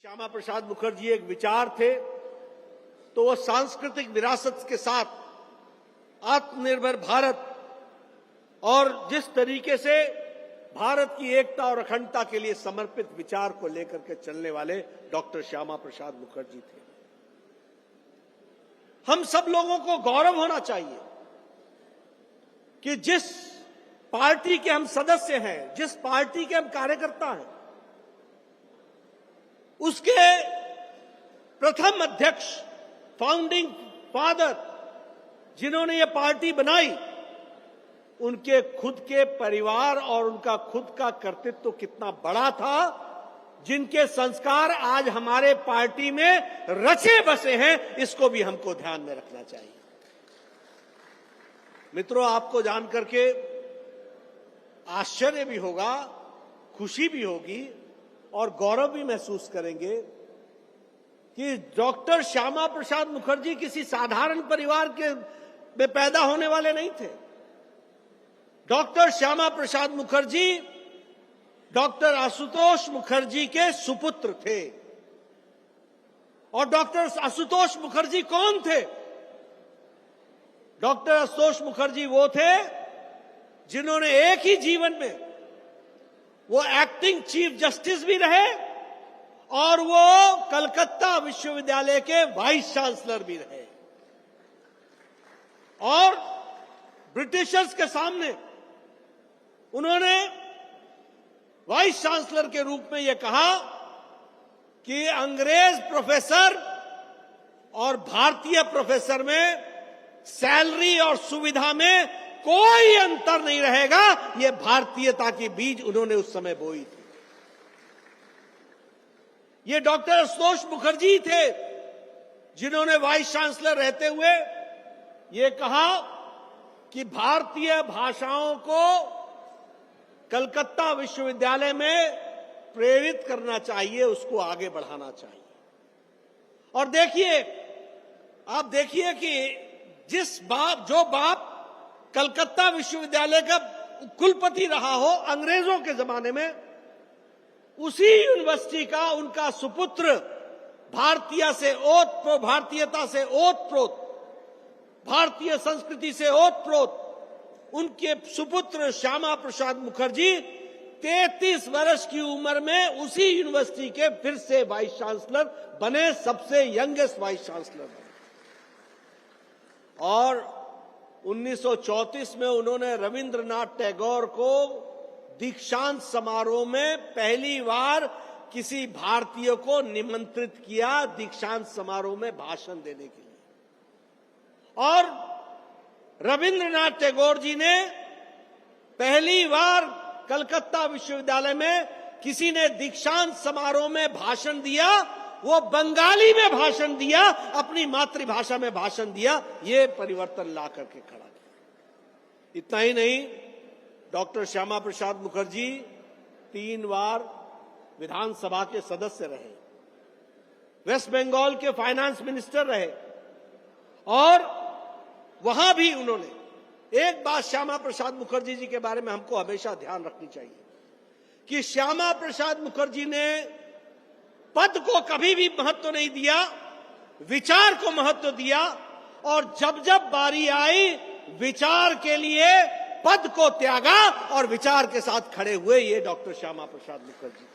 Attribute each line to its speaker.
Speaker 1: श्यामा प्रसाद मुखर्जी एक विचार थे, तो वो सांस्कृतिक विरासत के साथ आत्मनिर्भर भारत और जिस तरीके से भारत की एकता और अखंडता के लिए समर्पित विचार को लेकर के चलने वाले डॉक्टर श्यामा प्रसाद मुखर्जी थे। हम सब लोगों को गौरव होना चाहिए कि जिस पार्टी के हम सदस्य हैं, जिस पार्टी के हम कार्यकर्ता हैं, उसके प्रथम अध्यक्ष, फाउंडिंग फादर जिन्होंने ये पार्टी बनाई, उनके खुद के परिवार और उनका खुद का कर्तृत्व तो कितना बड़ा था, जिनके संस्कार आज हमारे पार्टी में रचे बसे हैं, इसको भी हमको ध्यान में रखना चाहिए। मित्रों, आपको जानकर के आश्चर्य भी होगा, खुशी भी होगी और गौरव भी महसूस करेंगे कि डॉक्टर श्यामा प्रसाद मुखर्जी किसी साधारण परिवार के में पैदा होने वाले नहीं थे। डॉक्टर श्यामा प्रसाद मुखर्जी डॉक्टर आशुतोष मुखर्जी के सुपुत्र थे। और डॉक्टर आशुतोष मुखर्जी कौन थे? डॉक्टर आशुतोष मुखर्जी वो थे जिन्होंने एक ही जीवन में वो एक्टिंग चीफ जस्टिस भी रहे और वो कलकत्ता विश्वविद्यालय के वाइस चांसलर भी रहे। और ब्रिटिशर्स के सामने उन्होंने वाइस चांसलर के रूप में यह कहा कि अंग्रेज प्रोफेसर और भारतीय प्रोफेसर में सैलरी और सुविधा में कोई अंतर नहीं रहेगा। यह भारतीयता की बीज उन्होंने उस समय बोई थी। ये डॉक्टर आशुतोष मुखर्जी थे जिन्होंने वाइस चांसलर रहते हुए ये कहा कि भारतीय भाषाओं को कलकत्ता विश्वविद्यालय में प्रेरित करना चाहिए, उसको आगे बढ़ाना चाहिए। और देखिए, आप देखिए कि जो बाप कलकत्ता विश्वविद्यालय का कुलपति रहा हो अंग्रेजों के जमाने में, उसी यूनिवर्सिटी का उनका सुपुत्र भारतीयता से ओतप्रोत, भारतीय संस्कृति से ओतप्रोत उनके सुपुत्र श्यामा प्रसाद मुखर्जी 33 वर्ष की उम्र में उसी यूनिवर्सिटी के फिर से वाइस चांसलर बने, सबसे यंगेस्ट वाइस चांसलर बने। और 1934 में उन्होंने रविंद्रनाथ टैगोर को दीक्षांत समारोह में पहली बार किसी भारतीय को निमंत्रित किया दीक्षांत समारोह में भाषण देने के लिए। और रविंद्रनाथ टैगोर जी ने पहली बार कलकत्ता विश्वविद्यालय में किसी ने दीक्षांत समारोह में भाषण दिया, वो बंगाली में भाषण दिया, अपनी मातृभाषा में भाषण दिया। ये परिवर्तन ला करके खड़ा किया। इतना ही नहीं, डॉक्टर श्यामा प्रसाद मुखर्जी 3 बार विधानसभा के सदस्य रहे, वेस्ट बंगाल के फाइनेंस मिनिस्टर रहे। और वहां भी उन्होंने एक बात श्यामा प्रसाद मुखर्जी जी के बारे में हमको हमेशा ध्यान रखनी चाहिए कि श्यामा प्रसाद मुखर्जी ने पद को कभी भी महत्व नहीं दिया, विचार को महत्व दिया। और जब जब बारी आई, विचार के लिए पद को त्यागा और विचार के साथ खड़े हुए। ये डॉक्टर श्यामा प्रसाद मुखर्जी।